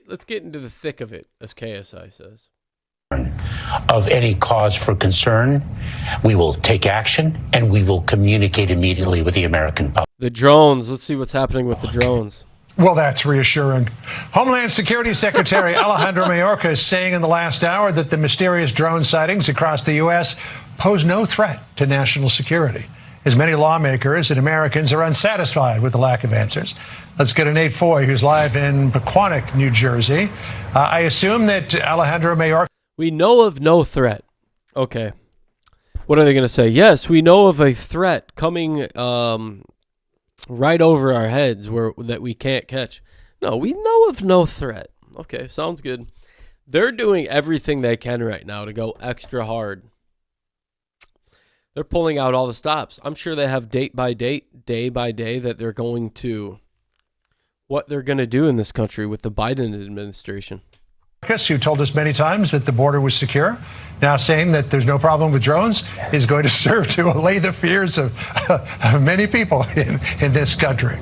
Let's get into the thick of it, as KSI says. Of any cause for concern, we will take action and we will communicate immediately with the American public. The drones. Let's see what's happening with the drones. Well, that's reassuring. Homeland Security Secretary Alejandro Mayorkas is saying in the last hour that the mysterious drone sightings across the U.S. pose no threat to national security, as many lawmakers and Americans are unsatisfied with the lack of answers. Let's go to Nate Foy, who's live in Pequannock, New Jersey. I assume that Alejandro Mayorkas... We know of no threat. Okay. What are they going to say? Yes, we know of a threat coming right over our heads that we can't catch. No, we know of no threat. Okay, sounds good. They're doing everything they can right now to go extra hard. They're pulling out all the stops. I'm sure they have date by date, day by day that they're going to, what they're going to do in this country with the Biden administration. Who told us many times that the border was secure, now saying that there's no problem with drones, is going to serve to allay the fears of many people in this country.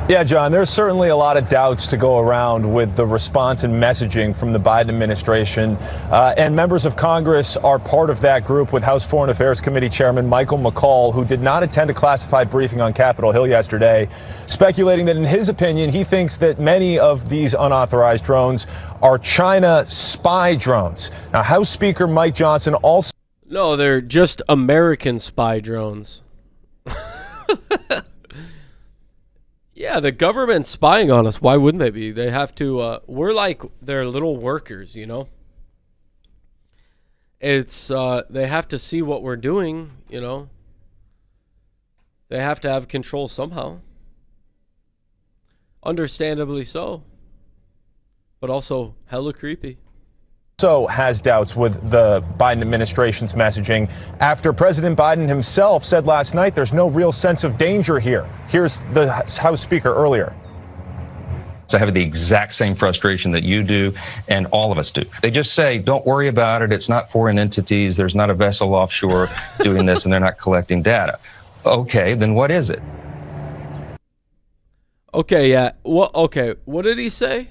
Yeah, John, there's certainly a lot of doubts to go around with the response and messaging from the Biden administration. And members of Congress are part of that group, with House Foreign Affairs Committee Chairman Michael McCaul, who did not attend a classified briefing on Capitol Hill yesterday, speculating that in his opinion, he thinks that many of these unauthorized drones are China spy drones. Now, House Speaker Mike Johnson also... No, they're just American spy drones. Yeah, the government's spying on us. Why wouldn't they be? They have to, we're like their little workers, you know? It's, they have to see what we're doing, you know? They have to have control somehow. Understandably so. But also hella creepy. Also has doubts with the Biden administration's messaging after President Biden himself said last night there's no real sense of danger here. Here's the House Speaker earlier. I have the exact same frustration that you do and all of us do. They just say, don't worry about it. It's not foreign entities. There's not a vessel offshore doing this and they're not collecting data. Okay, then what is it? Okay, yeah. Okay, what did he say?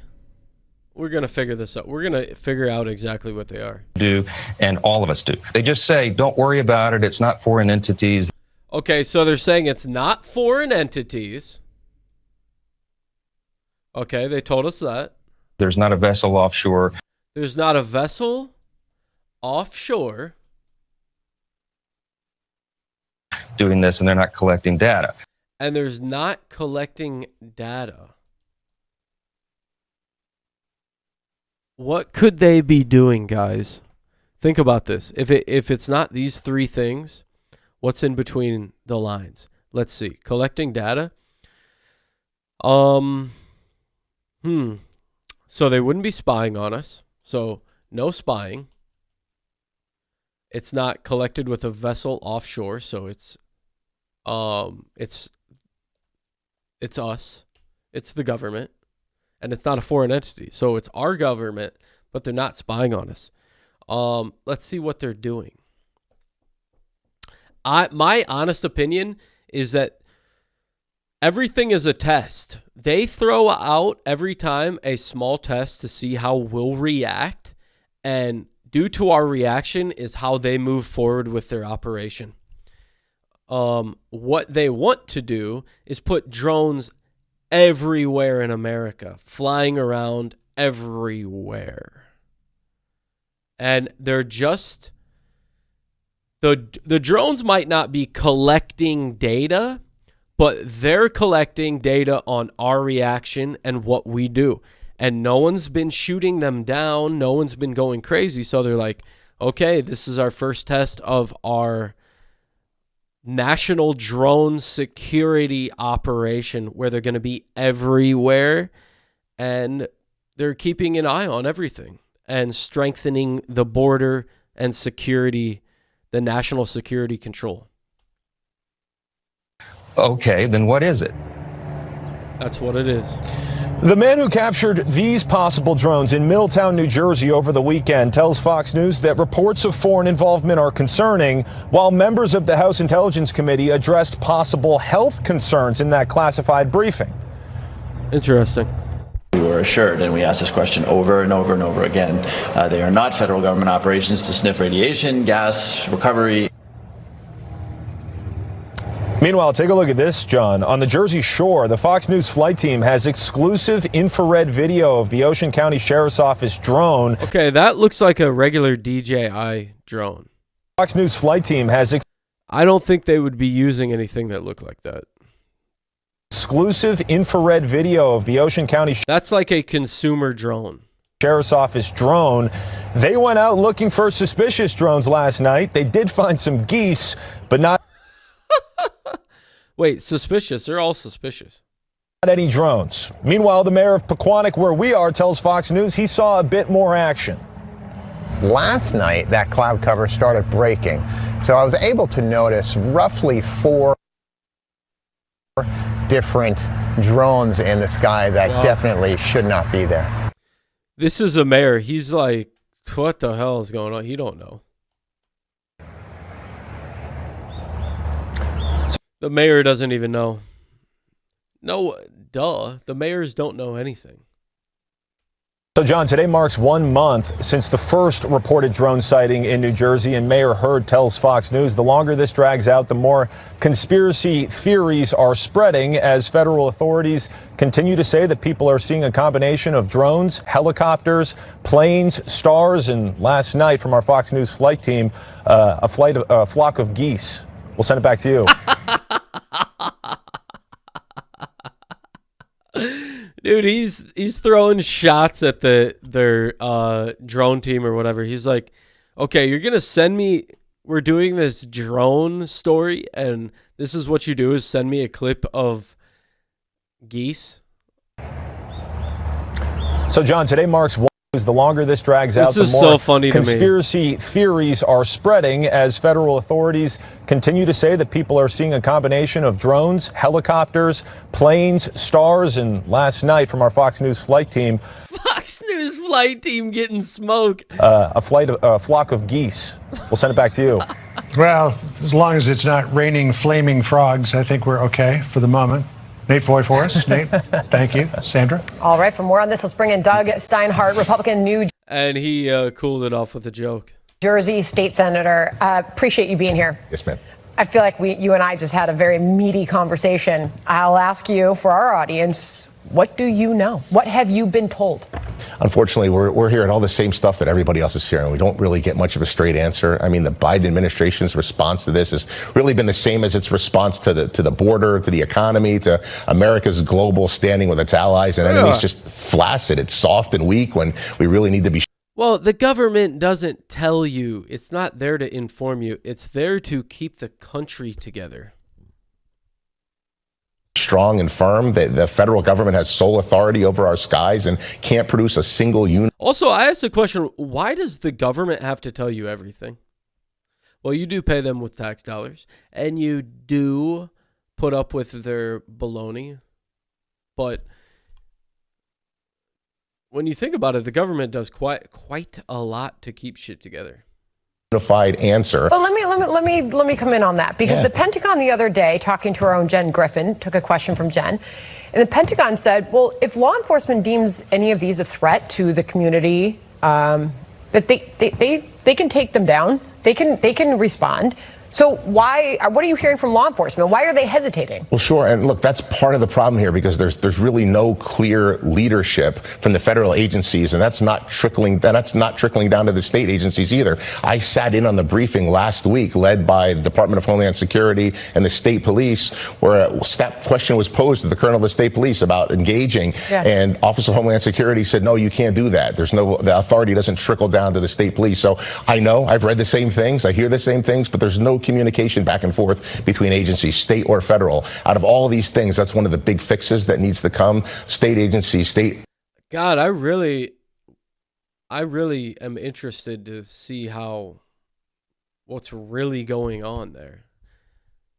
We're going to figure this out. We're going to figure out exactly what they are. Do, and all of us do. They just say, don't worry about it. It's not foreign entities. Okay, so they're saying it's not foreign entities. Okay, they told us that. There's not a vessel offshore. There's not a vessel offshore doing this, and they're not collecting data. And there's not collecting data. What could they be doing, guys? Think about this. If it's not these three things, what's in between the lines? Let's see. Collecting data. So they wouldn't be spying on us. So no spying. It's not collected with a vessel offshore, so it's us. It's the government. And it's not a foreign entity. So it's our government, but they're not spying on us. Let's see what they're doing. My honest opinion is that everything is a test. They throw out every time a small test to see how we'll react. And due to our reaction is how they move forward with their operation. What they want to do is put drones everywhere in America, flying around everywhere. And they're just, the drones might not be collecting data, but they're collecting data on our reaction and what we do. And no one's been shooting them down. No one's been going crazy. So they're like, okay, this is our first test of our national drone security operation, where they're going to be everywhere, and they're keeping an eye on everything and strengthening the border and security, the national security control. Okay, then what is it? That's what it is. The man who captured these possible drones in Middletown, New Jersey over the weekend tells Fox News that reports of foreign involvement are concerning, while members of the House Intelligence Committee addressed possible health concerns in that classified briefing. Interesting. We were assured, and we asked this question over and over and over again, they are not federal government operations to sniff radiation, gas, recovery. Meanwhile, take a look at this, John. On the Jersey Shore, the Fox News flight team has exclusive infrared video of the Ocean County Sheriff's Office drone. Okay, that looks like a regular DJI drone. Fox News flight team has I don't think they would be using anything that looked like that. exclusive infrared video of the Ocean County That's like a consumer drone. Sheriff's Office drone. They went out looking for suspicious drones last night. They did find some geese, but not Wait, suspicious? They're all suspicious. any drones. Meanwhile, the mayor of Pequannock, where we are, tells Fox News he saw a bit more action. Last night, that cloud cover started breaking, so I was able to notice roughly 4 different drones in the sky that definitely should not be there. This is a mayor. He's like, what the hell is going on? He don't know. The mayor doesn't even know. No, duh. The mayors don't know anything. So, John, today marks 1 month since the first reported drone sighting in New Jersey, and Mayor Hurd tells Fox News the longer this drags out, the more conspiracy theories are spreading as federal authorities continue to say that people are seeing a combination of drones, helicopters, planes, stars, and last night from our Fox News flight team, a flock of geese. We'll send it back to you. Dude, he's throwing shots at their drone team or whatever. He's like, okay, you're gonna send me. We're doing this drone story, and this is what you do: is send me a clip of geese. So, John, today marks 1 the longer this drags out, This the is more so funny to me. conspiracy theories are spreading as federal authorities continue to say that people are seeing a combination of drones, helicopters, planes, stars, and last night from our Fox News flight team, Fox News flight team getting smoke. a flock of geese. We'll send it back to you. Well, as long as it's not raining flaming frogs, I think we're okay for the moment. Nate Foy for us. Nate, thank you. Sandra? All right, for more on this, let's bring in Doug Steinhardt, Republican New And he cooled it off with a joke. Jersey State Senator. Appreciate you being here. Yes, ma'am. I feel like you and I just had a very meaty conversation. I'll ask you, for our audience, what do you know? What have you been told? Unfortunately, we're hearing all the same stuff that everybody else is hearing. We don't really get much of a straight answer. I mean, the Biden administration's response to this has really been the same as its response to the border, to the economy, to America's global standing with its allies and enemies. Just flaccid. It's soft and weak when we really need to be. Well, the government doesn't tell you. It's not there to inform you. It's there to keep the country together. Strong and firm. The federal government has sole authority over our skies and can't produce a single unit. Also, I asked the question, why does the government have to tell you everything? Well, you do pay them with tax dollars, and you do put up with their baloney. But when you think about it, the government does quite a lot to keep shit together. Unified answer. Well, let me come in on that, because the Pentagon the other day, talking to our own Jen Griffin, took a question from Jen, and the Pentagon said, well, if law enforcement deems any of these a threat to the community, that they can take them down, they can respond. So what are you hearing from law enforcement? Why are they hesitating? Well, sure. And look, that's part of the problem here, because there's really no clear leadership from the federal agencies, and that's not trickling down to the state agencies either. I sat in on the briefing last week led by the Department of Homeland Security and the state police, where a question was posed to the colonel of the state police about engaging, and Office of Homeland Security said, no, you can't do that. The authority doesn't trickle down to the state police. So I know, I've read the same things, I hear the same things, but there's no communication back and forth between agencies, state or federal. Out of all of these things, that's one of the big fixes that needs to come. State agencies, God, I really am interested to see what's really going on there.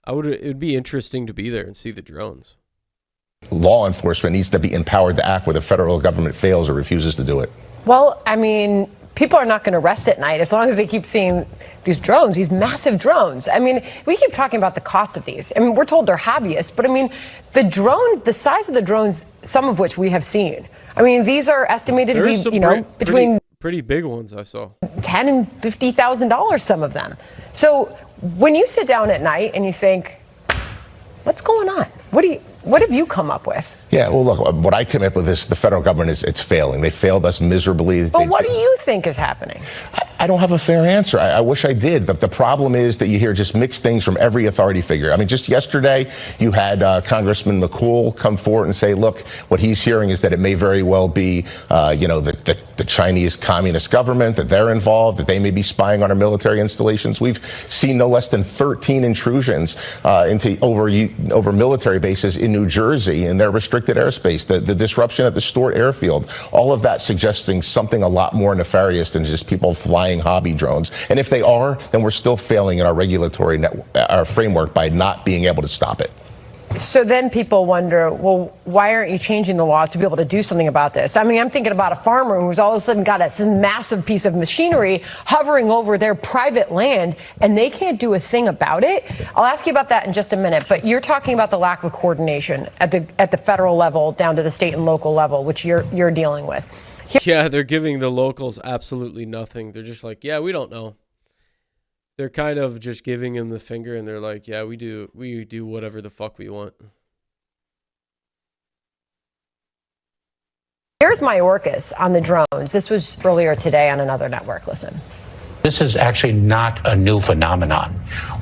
It would be interesting to be there and see the drones. Law enforcement needs to be empowered to act where the federal government fails or refuses to do it. Well, I mean, people are not going to rest at night as long as they keep seeing these drones, these massive drones. I mean, we keep talking about the cost of these. I mean, we're told they're hobbyists, but I mean, the drones, the size of the drones, some of which we have seen. I mean, these are estimated to be, you know, between pretty big ones I saw. $10,000 and $50,000, some of them. So when you sit down at night and you think, what's going on? What have you come up with? Yeah, well, look, what I came up with is the federal government it's failing. They failed us miserably. But what do you think is happening? I don't have a fair answer. I wish I did. But the problem is that you hear just mixed things from every authority figure. I mean, just yesterday, you had Congressman McCool come forward and say, look, what he's hearing is that it may very well be, you know, the Chinese Communist government, that they're involved, that they may be spying on our military installations. We've seen no less than 13 intrusions into over military bases in New Jersey in their restricted airspace. The disruption at the Stewart Airfield, all of that suggesting something a lot more nefarious than just people flying hobby drones. And if they are, then we're still failing in our regulatory our framework by not being able to stop it. So then people wonder, well, why aren't you changing the laws to be able to do something about this? I mean, I'm thinking about a farmer who's all of a sudden got this massive piece of machinery hovering over their private land, and they can't do a thing about it. I'll ask you about that in just a minute, but you're talking about the lack of coordination at the federal level down to the state and local level, which you're dealing with. Yeah, they're giving the locals absolutely nothing. They're just like, yeah, we don't know. They're kind of just giving him the finger, and they're like, yeah, we do whatever the fuck we want. Here's Mayorkas on the drones. This was earlier today on another network. Listen. This is actually not a new phenomenon.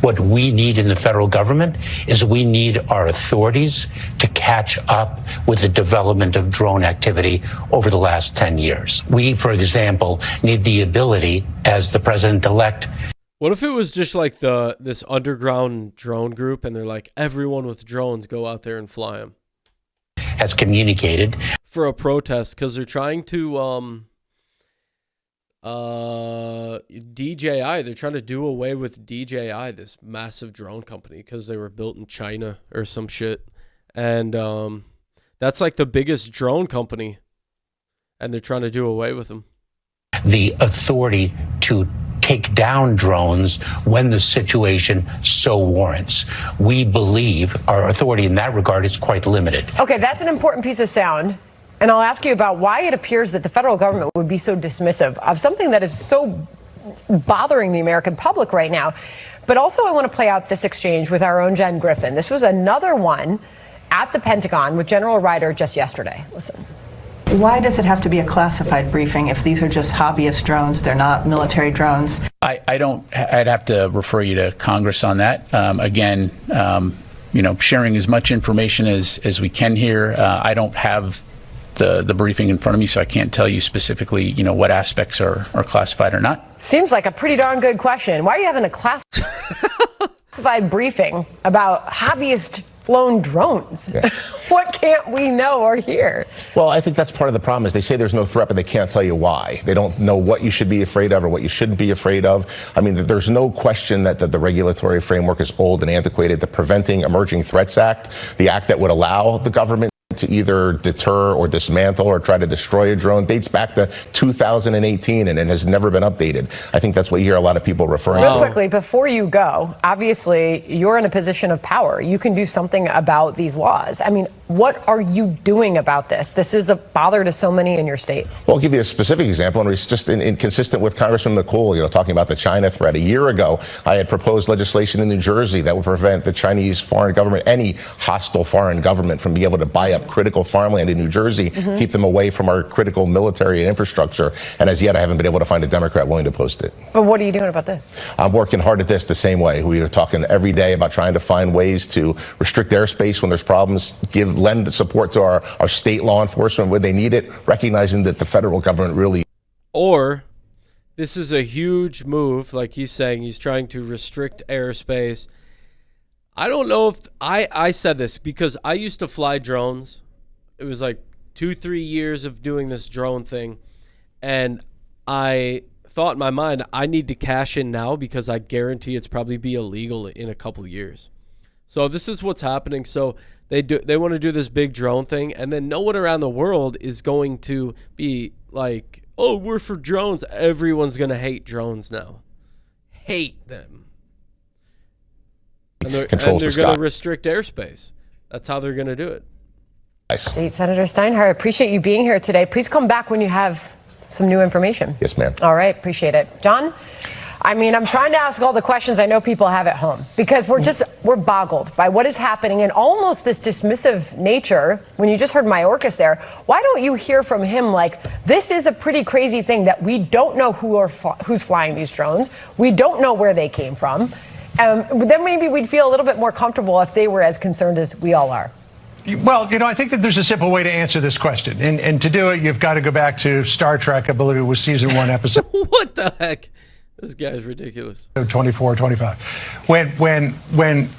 What we need in the federal government is we need our authorities to catch up with the development of drone activity over the last 10 years. We, for example, need the ability, as the president-elect. What if it was just like this underground drone group, and they're like, everyone with drones go out there and fly them? Has communicated. For a protest, because they're trying to DJI, they're trying to do away with DJI, this massive drone company, because they were built in China or some shit. And that's like the biggest drone company, and they're trying to do away with them. The authority to take down drones when the situation so warrants. We believe our authority in that regard is quite limited. Okay, that's an important piece of sound. And I'll ask you about why it appears that the federal government would be so dismissive of something that is so bothering the American public right now. But also I want to play out this exchange with our own Jen Griffin. This was another one at the Pentagon with General Ryder just yesterday. Listen. Why does it have to be a classified briefing if these are just hobbyist drones? They're not military drones. I'd have to refer you to Congress on that. Again, you know, sharing as much information as we can here. I don't have the briefing in front of me, so I can't tell you specifically, you know, what aspects are classified or not. Seems like a pretty darn good question. Why are you having a classified briefing about hobbyist flown drones? Yeah. What can't we know or hear? Well, I think that's part of the problem is they say there's no threat, but they can't tell you why. They don't know what you should be afraid of or what you shouldn't be afraid of. I mean, there's no question that the regulatory framework is old and antiquated. The Preventing Emerging Threats Act, the act that would allow the government to either deter or dismantle or try to destroy a drone, dates back to 2018 and it has never been updated. I think that's what you hear a lot of people referring to. Real quickly, before you go, obviously you're in a position of power. You can do something about these laws. I mean, what are you doing about this? This is a bother to so many in your state. Well, I'll give you a specific example, and it's just inconsistent with Congressman McCool, you know, talking about the China threat. A year ago, I had proposed legislation in New Jersey that would prevent the Chinese foreign government, any hostile foreign government, from being able to buy up critical farmland in New Jersey, keep them away from our critical military and infrastructure. And as yet, I haven't been able to find a Democrat willing to post it. But what are you doing about this? I'm working hard at this the same way. We are talking every day about trying to find ways to restrict airspace when there's problems, lend support to our state law enforcement when they need it, recognizing that the federal government really. Or this is a huge move, like he's saying, he's trying to restrict airspace. I don't know if I said this because I used to fly drones. It was like 2-3 years of doing this drone thing. And I thought in my mind, I need to cash in now because I guarantee it's probably be illegal in a couple years. So this is what's happening. So they want to do this big drone thing, and then no one around the world is going to be like oh, we're for drones. Everyone's going to hate drones now. Hate them. And they're going to restrict airspace. That's how they're going to do it. Nice. State Senator Steinhardt, appreciate you being here today. Please come back when you have some new information. Yes, ma'am. All right, appreciate it. John? I mean, I'm trying to ask all the questions I know people have at home because we're boggled by what is happening and almost this dismissive nature. When you just heard Mayorkas there, why don't you hear from him like, this is a pretty crazy thing that we don't know who's flying these drones. We don't know where they came from. Then maybe we'd feel a little bit more comfortable if they were as concerned as we all are. Well, I think that there's a simple way to answer this question. And to do it, you've got to go back to Star Trek. I believe it was season 1, episode. What the heck? This guy's ridiculous. 24, 25. When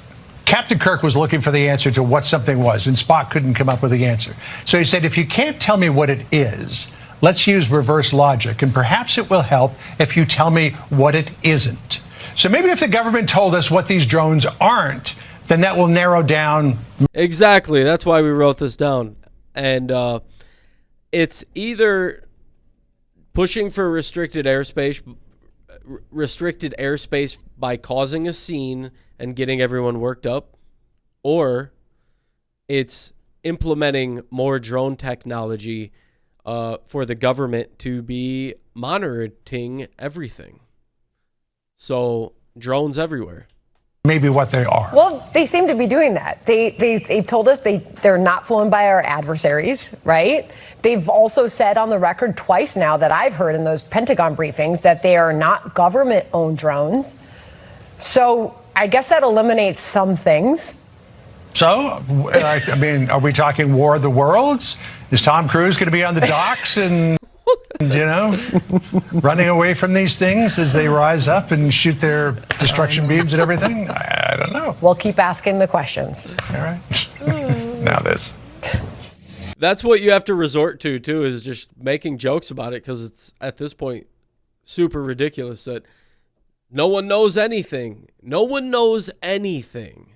Captain Kirk was looking for the answer to what something was, and Spock couldn't come up with the answer. So he said, if you can't tell me what it is, let's use reverse logic, and perhaps it will help if you tell me what it isn't. So maybe if the government told us what these drones aren't, then that will narrow down. Exactly. That's why we wrote this down. And it's either pushing for restricted airspace by causing a scene and getting everyone worked up, or it's implementing more drone technology for the government to be monitoring everything. So drones everywhere. Maybe what they are. Well, they seem to be doing that. They've told us they're not flown by our adversaries, right? They've also said on the record twice now that I've heard in those Pentagon briefings that they are not government-owned drones. So I guess that eliminates some things. So, I mean, are we talking War of the Worlds? Is Tom Cruise going to be on the docks and, running away from these things as they rise up and shoot their destruction beams and everything? I don't know. We'll keep asking the questions. All right. Now this. That's what you have to resort to, too, is just making jokes about it, because it's, at this point, super ridiculous that no one knows anything. No one knows anything.